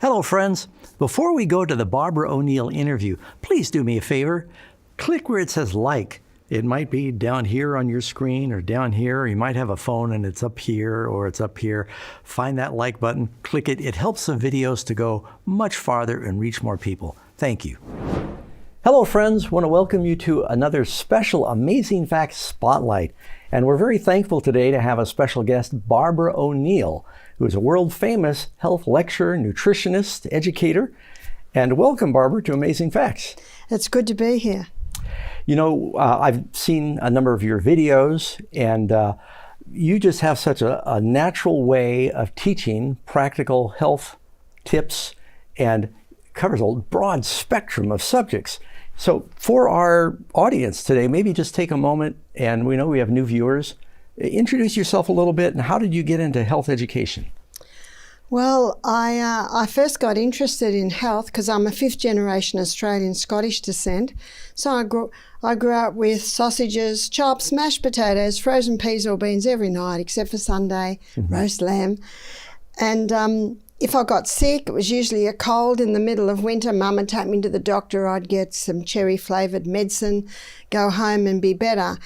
Hello, friends. Before we go to the Barbara O'Neill interview, please do me a favor. Click where it says like. It might be down here on your screen or down here, or you might have a phone and it's up here or it's up here. Find that like button, click it. It helps the videos to go much farther and reach more people. Thank you. Hello, friends. I want to welcome you to another special Amazing Facts Spotlight. And we're very thankful today to have a special guest, Barbara O'Neill, who is a world-famous health lecturer, nutritionist, educator. And welcome, Barbara, to Amazing Facts. It's good to be here. You know, I've seen a number of your videos, and you just have such a natural way of teaching practical health tips and covers a broad spectrum of subjects. So for our audience today, maybe just take a moment, and we know we have new viewers. Introduce yourself a little bit, and how did you get into health education? Well, I first got interested in health because I'm a fifth generation Australian Scottish descent. So I grew up with sausages, chops, mashed potatoes, frozen peas or beans every night except for Sunday, roast lamb. And if I got sick, it was usually a cold in the middle of winter. Mum would take me to the doctor. I'd get some cherry-flavoured medicine, go home and be better.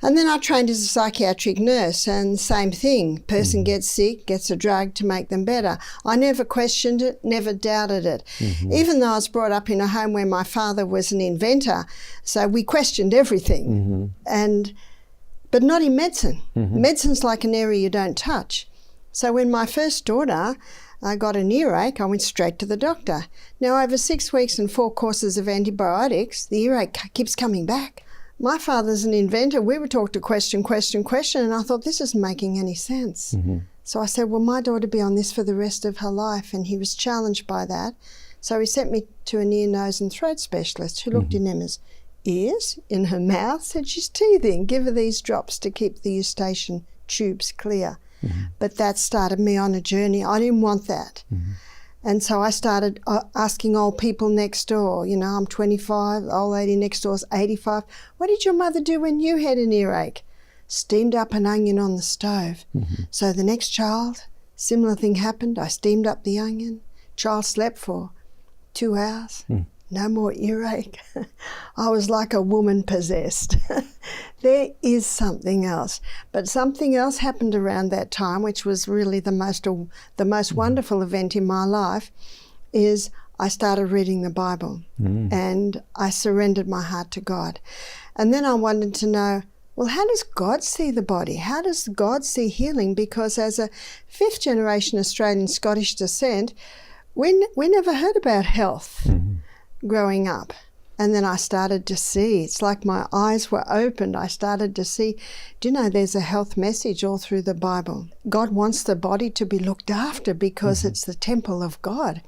And then I trained as a psychiatric nurse, and same thing. Person gets sick, gets a drug to make them better. I never questioned it, never doubted it. Even though I was brought up in a home where my father was an inventor, so we questioned everything. But not in medicine. Medicine's like an area you don't touch. So when my first daughter I got an earache, I went straight to the doctor. Now, over 6 weeks and 4 courses of antibiotics, the earache keeps coming back. My father's an inventor. We were taught to question, and I thought, this isn't making any sense. So I said, well, my daughter be on this for the rest of her life, and he was challenged by that. So he sent me to an ear, nose and throat specialist who looked in Emma's ears, in her mouth, said she's teething. Give her these drops to keep the eustachian tubes clear. But that started me on a journey. I didn't want that. And so I started asking old people next door. You know, I'm 25, the old lady next door's 85. What did your mother do when you had an earache? Steamed up an onion on the stove. So the next child, similar thing happened. I steamed up the onion. Child slept for 2 hours. No more earache. I was like a woman possessed. There is something else. But something else happened around that time, which was really the most wonderful event in my life, is I started reading the Bible and I surrendered my heart to God. And then I wanted to know, well, how does God see the body? How does God see healing? Because as a fifth generation Australian Scottish descent, we never heard about health growing up. And then I started to see, it's like my eyes were opened. I started to see, do you know, there's a health message all through the Bible. God wants the body to be looked after because it's the temple of God.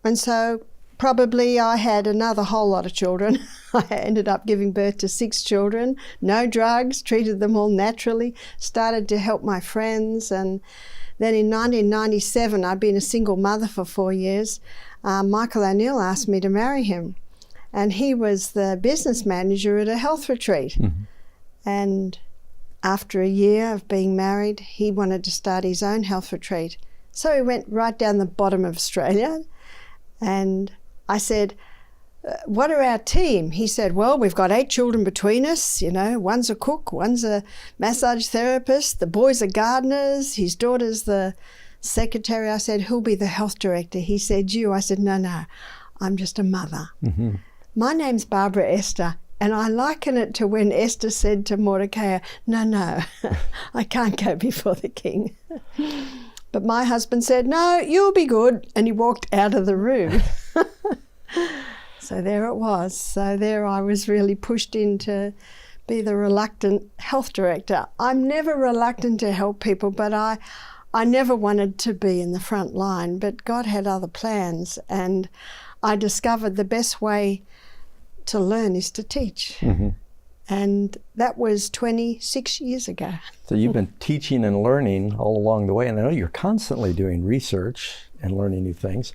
And so probably I had another whole lot of children. I ended up giving birth to 6 children, no drugs, treated them all naturally, started to help my friends. And then in 1997, I'd been a single mother for 4 years. Michael O'Neill asked me to marry him. And he was the business manager at a health retreat. And after a year of being married, he wanted to start his own health retreat. So he went right down the bottom of Australia. And I said, what are our team? He said, well, we've got 8 children between us. You know, one's a cook, one's a massage therapist, the boys are gardeners, his daughter's the secretary. I said, who'll be the health director? He said, you. I said, no, I'm just a mother. My name's Barbara Esther, and I liken it to when Esther said to Mordecai, no, I can't go before the king. But my husband said, no, you'll be good, and he walked out of the room. So there it was. So there I was really pushed in to be the reluctant health director. I'm never reluctant to help people, but I never wanted to be in the front line, but God had other plans, and I discovered the best way to learn is to teach. And that was 26 years ago. So you've been teaching and learning all along the way, and I know you're constantly doing research and learning new things.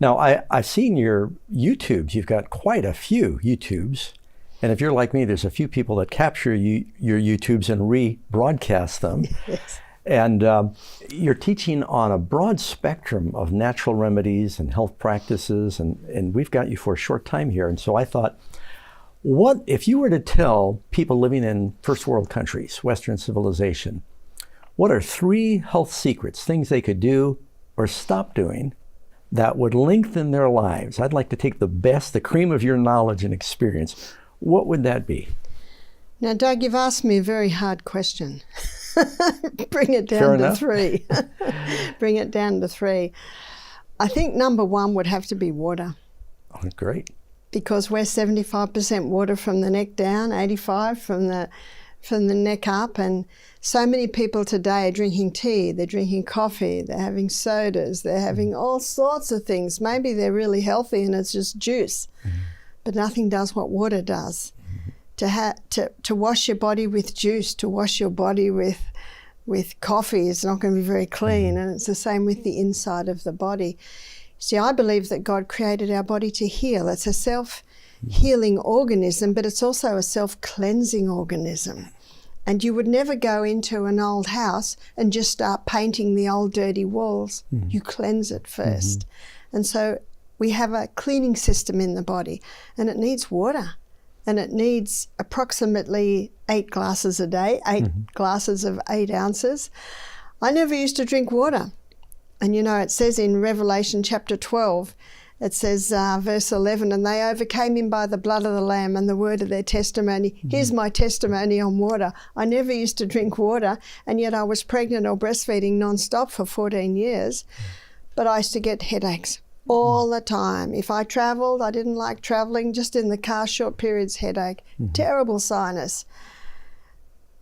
Now, I've seen your YouTubes. You've got quite a few YouTubes. And if you're like me, there's a few people that capture your YouTubes and rebroadcast them. And you're teaching on a broad spectrum of natural remedies and health practices, and we've got you for a short time here. And so I thought, what if you were to tell people living in first world countries, Western civilization, what are 3 health secrets, things they could do or stop doing that would lengthen their lives? I'd like to take the best, the cream of your knowledge and experience. What would that be? Now, Doug, you've asked me a very hard question. Bring it Fair down to enough. 3. Bring it down to 3. I think number 1 would have to be water. Oh, great. Because we're 75% water from the neck down, 85 from the neck up, and so many people today are drinking tea, they're drinking coffee, they're having sodas, they're having all sorts of things. Maybe they're really healthy and it's just juice, but nothing does what water does. To wash your body with juice, to wash your body with coffee is not going to be very clean, and it's the same with the inside of the body. See, I believe that God created our body to heal. It's a self-healing organism, but it's also a self-cleansing organism. And you would never go into an old house and just start painting the old dirty walls. You cleanse it first. And so we have a cleaning system in the body, and it needs water. And it needs approximately 8 glasses a day, 8 glasses of 8 ounces. I never used to drink water. And you know, it says in Revelation chapter 12, it says, verse 11, and they overcame him by the blood of the Lamb and the word of their testimony. Here's my testimony on water. I never used to drink water, and yet I was pregnant or breastfeeding nonstop for 14 years. But I used to get headaches all the time. If I travelled, I didn't like travelling, just in the car, short periods, headache, terrible sinus.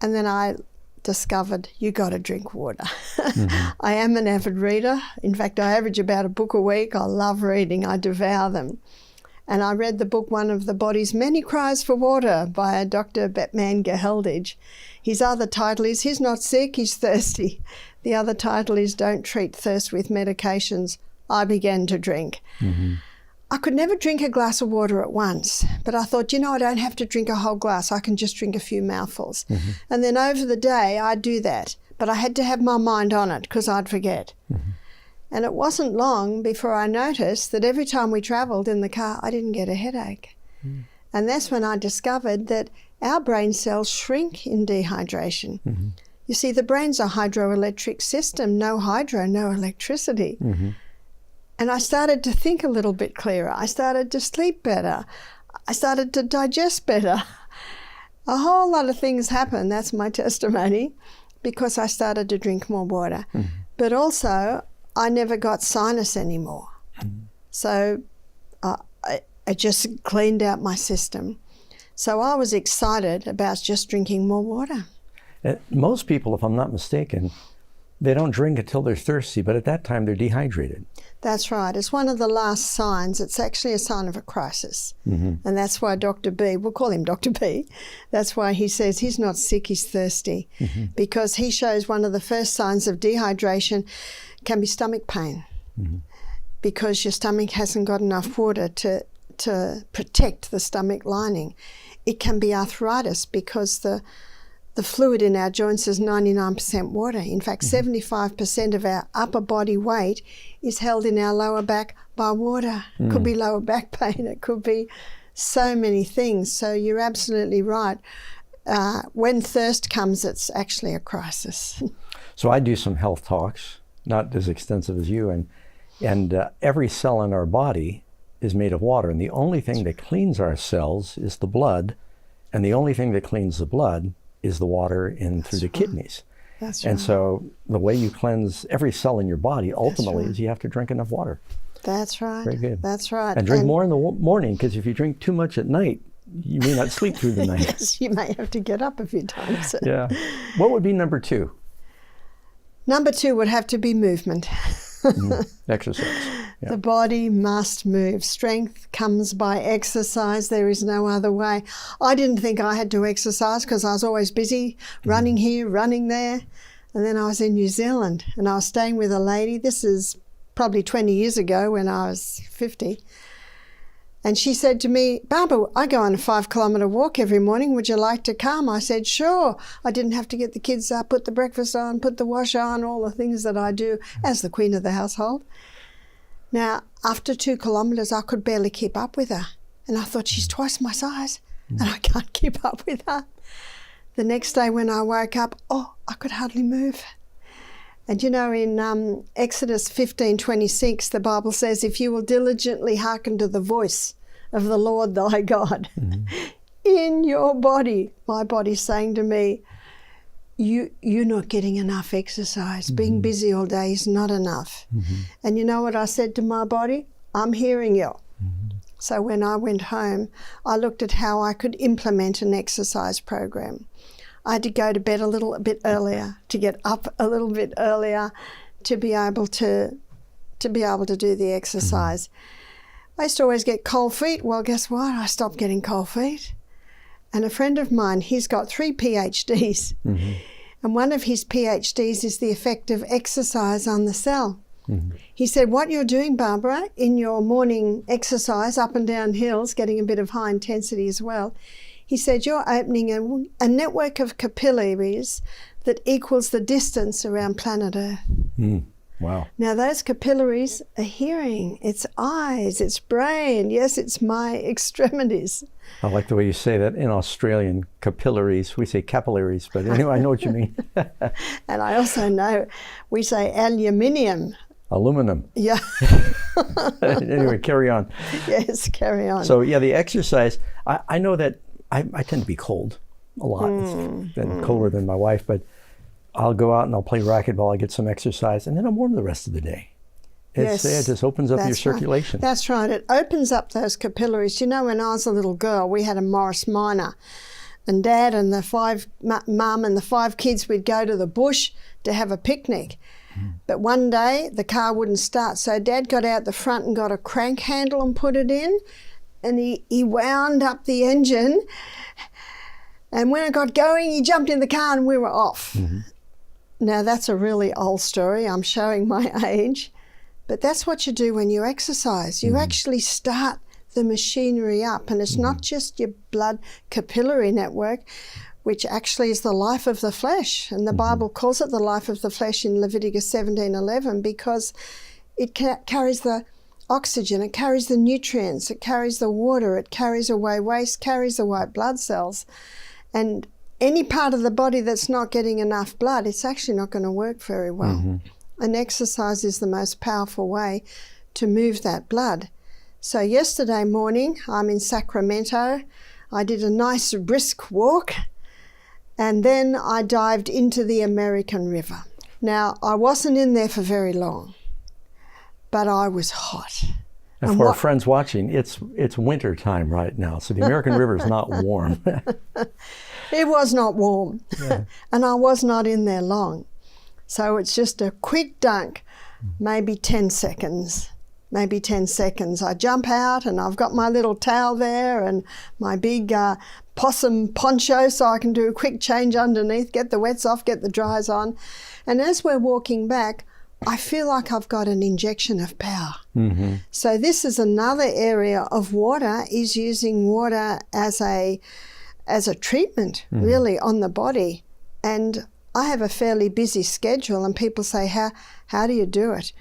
And then I discovered you got to drink water. I am an avid reader. In fact, I average about a book a week. I love reading. I devour them. And I read the book, One of the Body's Many Cries for Water by Dr. Batman Geheldage. His other title is He's Not Sick, He's Thirsty. The other title is Don't Treat Thirst with Medications. I began to drink. I could never drink a glass of water at once, but I thought, I don't have to drink a whole glass. I can just drink a few mouthfuls. And then over the day, I'd do that, but I had to have my mind on it because I'd forget. And it wasn't long before I noticed that every time we travelled in the car, I didn't get a headache. And that's when I discovered that our brain cells shrink in dehydration. You see, the brain's a hydroelectric system, no hydro, no electricity. And I started to think a little bit clearer. I started to sleep better. I started to digest better. A whole lot of things happened, that's my testimony, because I started to drink more water. But also, I never got sinus anymore. So I just cleaned out my system. So I was excited about just drinking more water. Most people, if I'm not mistaken, they don't drink until they're thirsty, but at that time they're dehydrated. That's right. It's one of the last signs. It's actually a sign of a crisis. And that's why Dr. B, we'll call him Dr. B, that's why he says he's not sick, he's thirsty. Because he shows one of the first signs of dehydration can be stomach pain. Because your stomach hasn't got enough water to protect the stomach lining. It can be arthritis because the fluid in our joints is 99% water. In fact, 75% of our upper body weight is held in our lower back by water. It could be lower back pain. It could be so many things. So you're absolutely right. When thirst comes, it's actually a crisis. So I do some health talks, not as extensive as you, and every cell in our body is made of water. And the only thing that cleans our cells is the blood. And the only thing that cleans the blood is the water in through the kidneys. That's and right. so the way you cleanse every cell in your body ultimately is you have to drink enough water. That's right. Very good. That's right. And drink more in the morning, because if you drink too much at night, you may not sleep through the night. Yes, you may have to get up a few times. Yeah. What would be number 2? Number 2 would have to be movement. Exercise. Yeah. The body must move. Strength comes by exercise. There is no other way. I didn't think I had to exercise because I was always busy running here, running there. And then I was in New Zealand and I was staying with a lady. This is probably 20 years ago when I was 50. And she said to me, Barbara, I go on a 5-kilometre walk every morning. Would you like to come? I said, sure. I didn't have to get the kids up, put the breakfast on, put the wash on, all the things that I do as the queen of the household. Now, after 2 kilometres, I could barely keep up with her. And I thought, she's twice my size and I can't keep up with her. The next day when I woke up, I could hardly move. And you know, in Exodus 15:26, the Bible says, if you will diligently hearken to the voice of the Lord thy God, in your body, my body's saying to me, you're not getting enough exercise. Being busy all day is not enough. And you know what I said to my body? I'm hearing you. So when I went home, I looked at how I could implement an exercise program. I had to go to bed a little bit earlier, to get up a little bit earlier, to be able to do the exercise. I used to always get cold feet. Well, guess what? I stopped getting cold feet. And a friend of mine, he's got 3 PhDs. And one of his PhDs is the effect of exercise on the cell. He said, what you're doing, Barbara, in your morning exercise, up and down hills, getting a bit of high intensity as well, he said, you're opening a network of capillaries that equals the distance around planet Earth. Wow. Now, those capillaries are hearing, it's eyes, it's brain, yes, it's my extremities. I like the way you say that. In Australian, capillaries, we say capillaries, but anyway, I know what you mean. And I also know we say aluminium. Aluminum. Yeah. Anyway, carry on. Yes, carry on. So yeah, the exercise, I know that I tend to be cold a lot. It's been colder than my wife, but I'll go out and I'll play racquetball, I get some exercise, and then I'm warm the rest of the day. It just opens up your circulation. Right. That's right. It opens up those capillaries. You know, when I was a little girl, we had a Morris Minor, and Dad and Mum and the 5 kids, we'd go to the bush to have a picnic. But one day the car wouldn't start, so Dad got out the front and got a crank handle and put it in, and he wound up the engine, and when it got going, he jumped in the car and we were off. Now that's a really old story. I'm showing my age, but that's what you do when you exercise. You actually start the machinery up, and it's not just your blood capillary network, which actually is the life of the flesh. And the Bible calls it the life of the flesh in Leviticus 17:11 because it carries the oxygen, it carries the nutrients, it carries the water, it carries away waste, carries the white blood cells. And any part of the body that's not getting enough blood, it's actually not going to work very well. And exercise is the most powerful way to move that blood. So yesterday morning, I'm in Sacramento. I did a nice brisk walk, and then I dived into the American River. Now, I wasn't in there for very long, but I was hot. And for our friends watching, it's winter time right now, so the American River is not warm. It was not warm, Yeah. and I was not in there long. So it's just a quick dunk, maybe 10 seconds. I jump out and I've got my little towel there and my big possum poncho so I can do a quick change underneath, get the wets off, get the dries on. And as we're walking back, I feel like I've got an injection of power. So this is another area of water, is using water as a treatment really on the body. And I have a fairly busy schedule, and people say, how do you do it?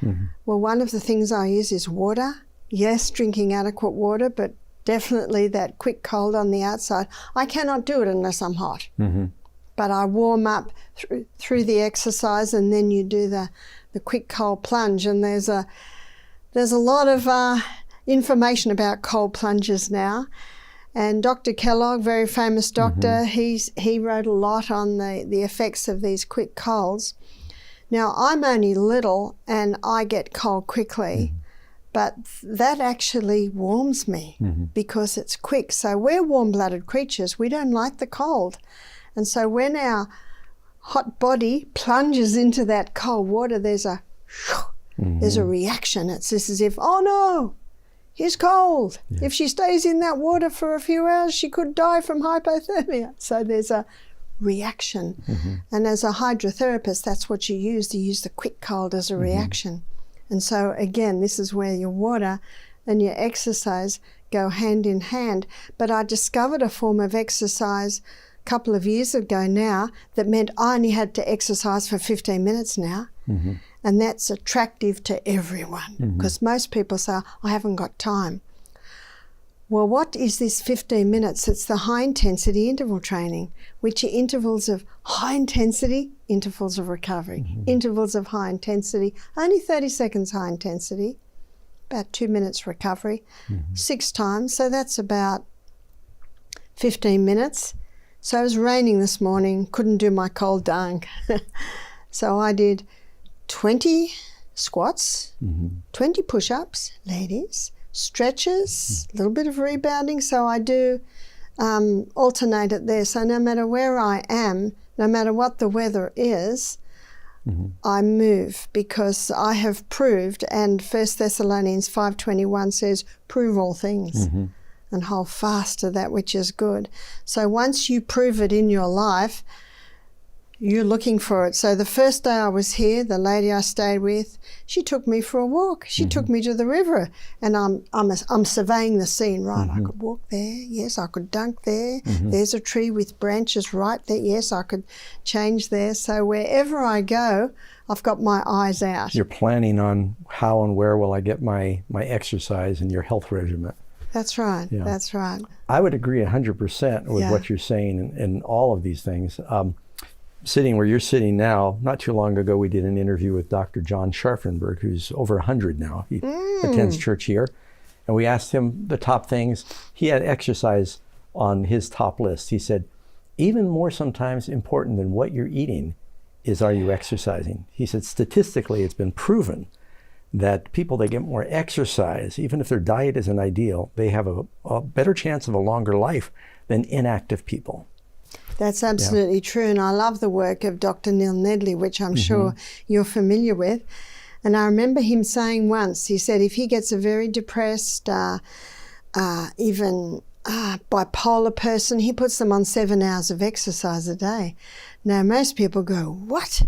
Well, one of the things I use is water. Yes, drinking adequate water, but definitely that quick cold on the outside. I cannot do it unless I'm hot. But I warm up through the exercise, and then you do the quick cold plunge. And there's a lot of information about cold plunges now. And Dr. Kellogg, very famous doctor, he wrote a lot on the effects of these quick colds. Now, I'm only little and I get cold quickly, but that actually warms me because it's quick. So we're warm-blooded creatures. We don't like the cold. And so when our hot body plunges into that cold water, there's a reaction. It's just as if, oh no, he's cold. Yeah. If she stays in that water for a few hours, she could die from hypothermia. So there's a reaction. And as a hydrotherapist, that's what you use the quick cold as a reaction. And so again, this is where your water and your exercise go hand in hand. But I discovered a form of exercise a couple of years ago now that meant I only had to exercise for 15 minutes now. Mm-hmm. And that's attractive to everyone because most people say, I haven't got time. Well, what is this 15 minutes? It's the high intensity interval training, which are intervals of high intensity, intervals of recovery, intervals of high intensity, only 30 seconds high intensity, about 2 minutes recovery, 6 times. So that's about 15 minutes. So it was raining this morning, couldn't do my cold dunk. So I did 20 squats, 20 push-ups, ladies, stretches, a little bit of rebounding. So I do alternate it there. So no matter where I am, no matter what the weather is, I move because I have proved, and 1 Thessalonians 5:21 says, prove all things and hold fast to that which is good. So once you prove it in your life, you're looking for it. So the first day I was here, the lady I stayed with, she took me for a walk. She took me to the river, and I'm surveying the scene. Right, I could walk there. Yes, I could dunk there. There's a tree with branches right there. Yes, I could change there. So wherever I go, I've got my eyes out. You're planning on how and where will I get my exercise and your health regimen. That's right. Yeah. That's right. I would agree 100% with what you're saying in all of these things. Sitting where you're sitting now, not too long ago, we did an interview with Dr. John Scharfenberg, who's over 100 now. He attends church here. And we asked him the top things. He had exercise on his top list. He said, even more sometimes important than what you're eating is, are you exercising? He said, statistically, it's been proven that people that get more exercise, even if their diet isn't ideal, they have a better chance of a longer life than inactive people. That's absolutely true. And I love the work of Dr. Neil Nedley, which I'm sure you're familiar with. And I remember him saying once, he said if he gets a very depressed, even bipolar person, he puts them on 7 hours of exercise a day. Now, most people go, what?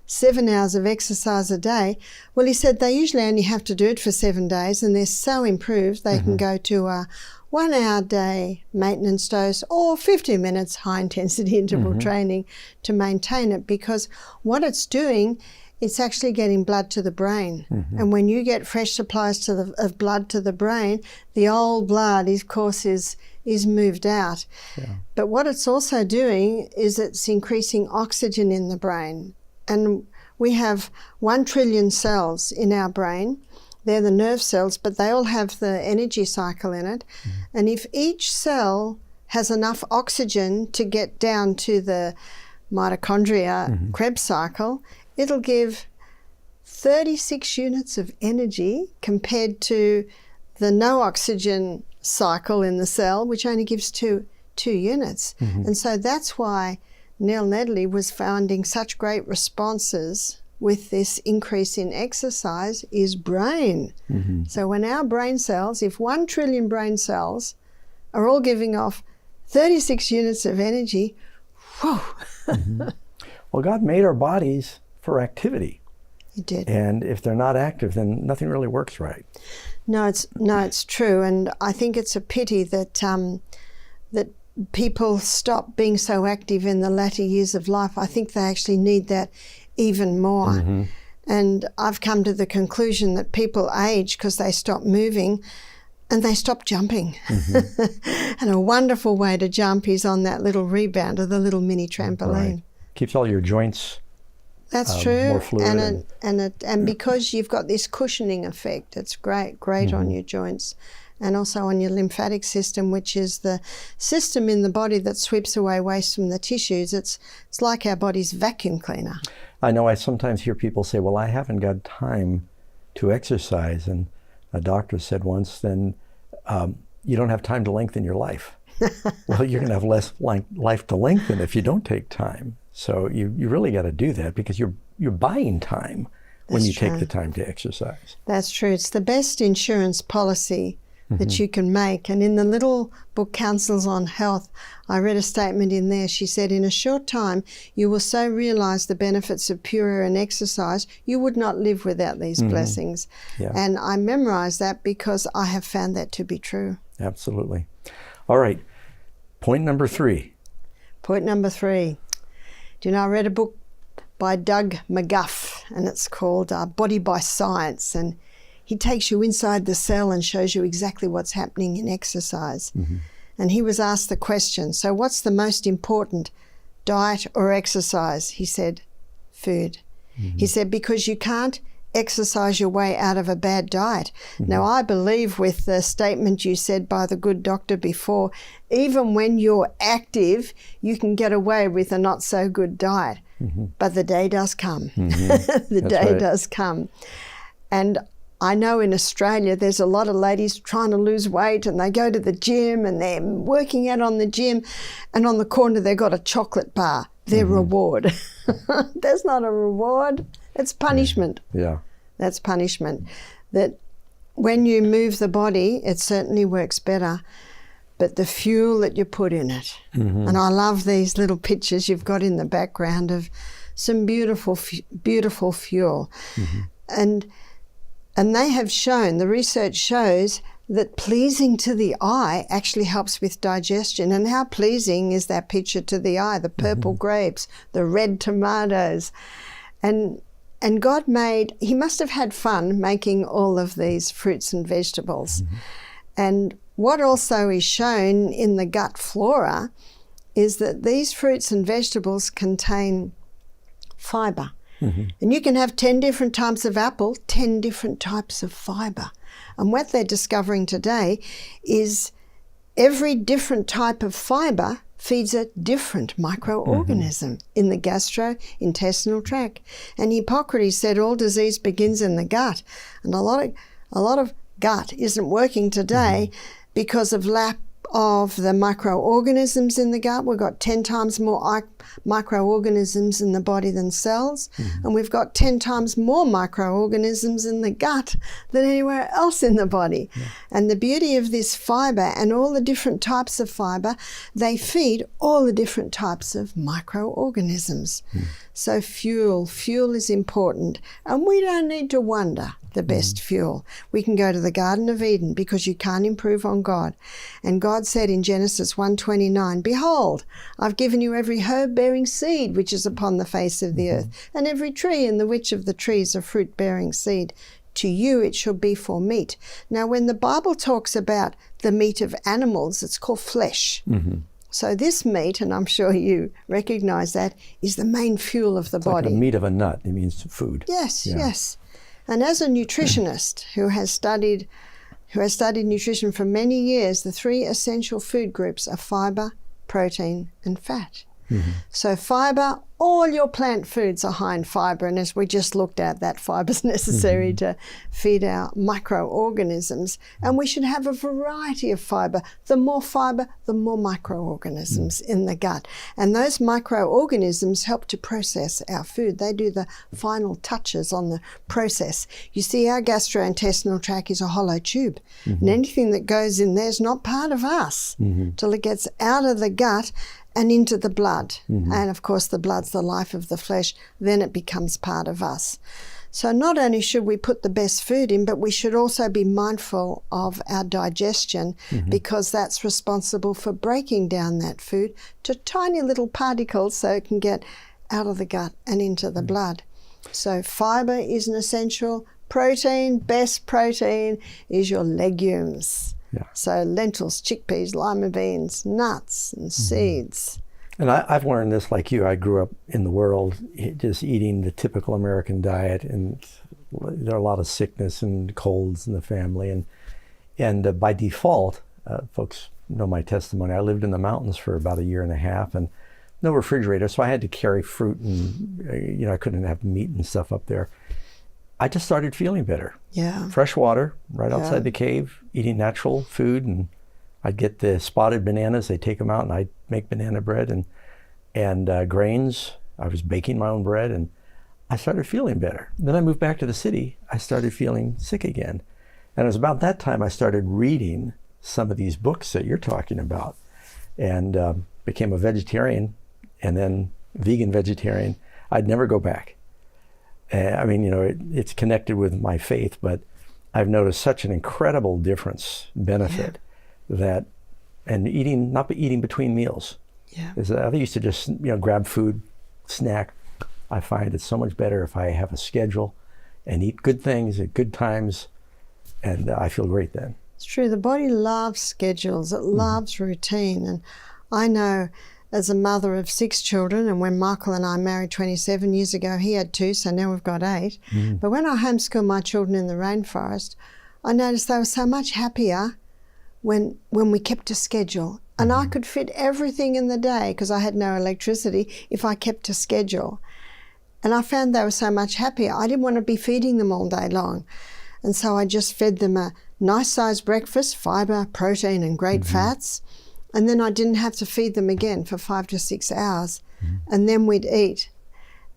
7 hours of exercise a day? Well, he said they usually only have to do it for 7 days, and they're so improved they can go to a 1 hour day maintenance dose or 15 minutes high intensity interval training to maintain it, because what it's doing, it's actually getting blood to the brain. And when you get fresh supplies of blood to the brain, the old blood, of course, is moved out. But what it's also doing is it's increasing oxygen in the brain. And we have 1 trillion cells in our brain. They're the nerve cells, but they all have the energy cycle in it. And if each cell has enough oxygen to get down to the mitochondria Krebs cycle, it'll give 36 units of energy compared to the no oxygen cycle in the cell, which only gives two units. And so that's why Neil Nedley was finding such great responses with this increase in exercise is brain. So when our brain cells, if 1 trillion brain cells are all giving off 36 units of energy, whoa. Well, God made our bodies for activity. He did. And if they're not active, then nothing really works right. No, it's true. And I think it's a pity that that people stop being so active in the latter years of life. I think they actually need that even more. And I've come to the conclusion that people age because they stop moving and they stop jumping. And a wonderful way to jump is on that little rebounder, the little mini trampoline. Right. Keeps all your joints That's true. more fluid. And because you've got this cushioning effect, it's great on your joints. And also on your lymphatic system, which is the system in the body that sweeps away waste from the tissues. It's like our body's vacuum cleaner. I know I sometimes hear people say, well, I haven't got time to exercise. And a doctor said once, then you don't have time to lengthen your life. Well, you're going to have less life to lengthen if you don't take time. So you really got to do that, because you're buying time when you take the time to exercise. That's true. It's the best insurance policy that you can make. And in the little book, Counsels on Health, I read a statement in there. She said, in a short time, you will so realize the benefits of pure air and exercise, you would not live without these blessings. And I memorized that because I have found that to be true. Absolutely. All right. Point number 3. Point number 3. Do you know, I read a book by Doug McGuff, and it's called Body by Science, and he takes you inside the cell and shows you exactly what's happening in exercise. Mm-hmm. And he was asked the question, so what's the most important, diet or exercise? He said, food. Mm-hmm. He said, because you can't exercise your way out of a bad diet. Mm-hmm. Now, I believe with the statement you said by the good doctor before, even when you're active, you can get away with a not so good diet. Mm-hmm. But the day does come. Mm-hmm. The day does come. And I know in Australia there's a lot of ladies trying to lose weight, and they go to the gym and they're working out on the gym, and on the corner they've got a chocolate bar. Their reward. That's not a reward. It's punishment. Yeah. That's punishment. That when you move the body, it certainly works better, but the fuel that you put in it. Mm-hmm. And I love these little pictures you've got in the background of some beautiful fuel. Mm-hmm. And they have shown, the research shows, that pleasing to the eye actually helps with digestion. And how pleasing is that picture to the eye? The purple grapes, the red tomatoes. And God he must have had fun making all of these fruits and vegetables. Mm-hmm. And what also is shown in the gut flora is that these fruits and vegetables contain fibre. Mm-hmm. And you can have 10 different types of apple, 10 different types of fibre. And what they're discovering today is every different type of fibre feeds a different microorganism in the gastrointestinal tract. And Hippocrates said all disease begins in the gut. And a lot of gut isn't working today because of lack of the microorganisms in the gut. We've got 10 times more microorganisms in the body than cells, and we've got 10 times more microorganisms in the gut than anywhere else in the body. Yeah. And the beauty of this fibre and all the different types of fibre, they feed all the different types of microorganisms. So fuel is important, and we don't need to wonder the best fuel. We can go to the Garden of Eden because you can't improve on God. And God said in Genesis 1:29, behold, I've given you every herb bearing seed which is upon the face of the earth, and every tree in the which of the trees of fruit bearing seed. To you it shall be for meat. Now when the Bible talks about the meat of animals, it's called flesh. Mm-hmm. So this meat, and I'm sure you recognize that, is the main fuel of the body. Like the meat of a nut. It means food. Yes, yes. And as a nutritionist who has studied nutrition for many years, the 3 essential food groups are fibre, protein, and fat. Mm-hmm. So fibre, all your plant foods are high in fibre, and as we just looked at, that fibre is necessary to feed our microorganisms, and we should have a variety of fibre. The more fibre, the more microorganisms in the gut, and those microorganisms help to process our food. They do the final touches on the process. You see, our gastrointestinal tract is a hollow tube, and anything that goes in there is not part of us till it gets out of the gut and into the blood. And of course the blood's the life of the flesh, then it becomes part of us. So not only should we put the best food in, but we should also be mindful of our digestion because that's responsible for breaking down that food to tiny little particles so it can get out of the gut and into the blood. So fibre is an essential. Protein, best protein is your legumes. Yeah. So lentils, chickpeas, lima beans, nuts and seeds. And I've learned this like you. I grew up in the world just eating the typical American diet, and there are a lot of sickness and colds in the family. And by default, folks know my testimony, I lived in the mountains for about 1.5 years and no refrigerator, so I had to carry fruit and I couldn't have meat and stuff up there. I just started feeling better. Yeah. Fresh water right outside the cave, eating natural food, and I'd get the spotted bananas. They take them out, and I'd make banana bread and grains. I was baking my own bread, and I started feeling better. Then I moved back to the city. I started feeling sick again, and it was about that time I started reading some of these books that you're talking about, and became a vegetarian, and then vegan vegetarian. I'd never go back. I mean, it's connected with my faith, but I've noticed such an incredible benefit that, and eating, not eating between meals. Yeah. I used to just, grab food, snack. I find it's so much better if I have a schedule and eat good things at good times, and I feel great then. It's true. The body loves schedules. It loves routine. And I know as a mother of 6 children, and when Michael and I married 27 years ago, he had 2, so now we've got 8. But when I homeschooled my children in the rainforest, I noticed they were so much happier when we kept a schedule. And I could fit everything in the day because I had no electricity if I kept a schedule. And I found they were so much happier. I didn't want to be feeding them all day long. And so I just fed them a nice sized breakfast, fibre, protein and great fats. And then I didn't have to feed them again for 5 to 6 hours. And then we'd eat.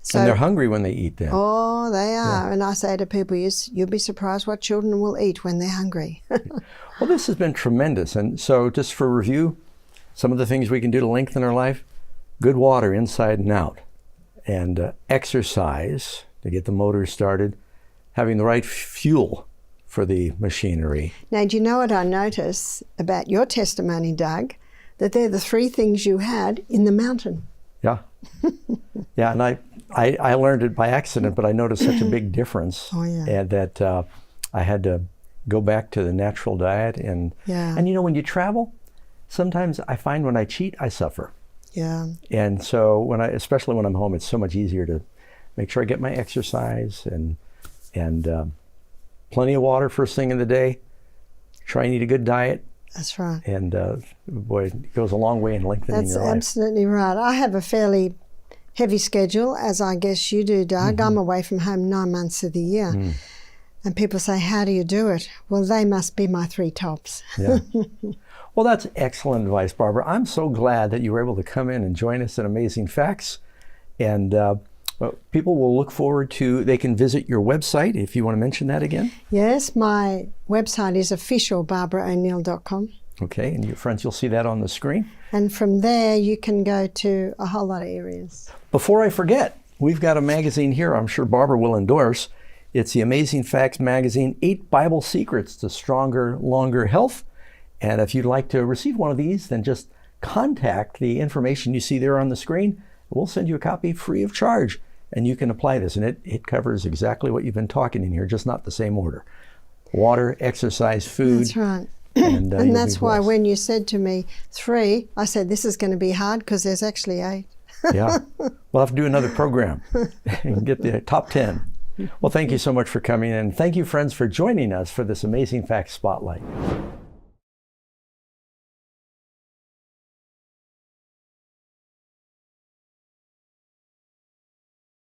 So, and they're hungry when they eat then. Oh, they are. Yeah. And I say to people, you'll be surprised what children will eat when they're hungry. Well, this has been tremendous. And so just for review, some of the things we can do to lengthen our life: good water inside and out, and exercise to get the motor started, having the right fuel for the machinery. Now, do you know what I notice about your testimony, Doug? That they're the 3 things you had in the mountain. Yeah. Yeah, and I learned it by accident, but I noticed such a big difference. Oh, yeah. And that I had to go back to the natural diet. And when you travel, sometimes I find when I cheat, I suffer. Yeah. And so especially when I'm home, it's so much easier to make sure I get my exercise and plenty of water first thing in the day. Try and eat a good diet. That's right. And boy, it goes a long way in lengthening your life. That's absolutely right. I have a fairly heavy schedule, as I guess you do, Doug. I'm away from home 9 months of the year. And people say, how do you do it? Well, they must be my 3 tops. Yeah. Well, that's excellent advice, Barbara. I'm so glad that you were able to come in and join us at Amazing Facts. And people will look forward to, they can visit your website if you want to mention that again. Yes, my website is officialbarbaraoneil.com. Okay, and your friends, you'll see that on the screen. And from there, you can go to a whole lot of areas. Before I forget, we've got a magazine here I'm sure Barbara will endorse. It's the Amazing Facts magazine, 8 Bible Secrets to Stronger, Longer Health. And if you'd like to receive one of these, then just contact the information you see there on the screen. We'll send you a copy free of charge, and you can apply this. And it covers exactly what you've been talking in here, just not the same order. Water, exercise, food. That's right. And that's why when you said to me 3, I said this is going to be hard because there's actually 8. Yeah. We'll have to do another program and get the top 10. Well, thank you so much for coming in. Thank you, friends, for joining us for this Amazing Facts Spotlight.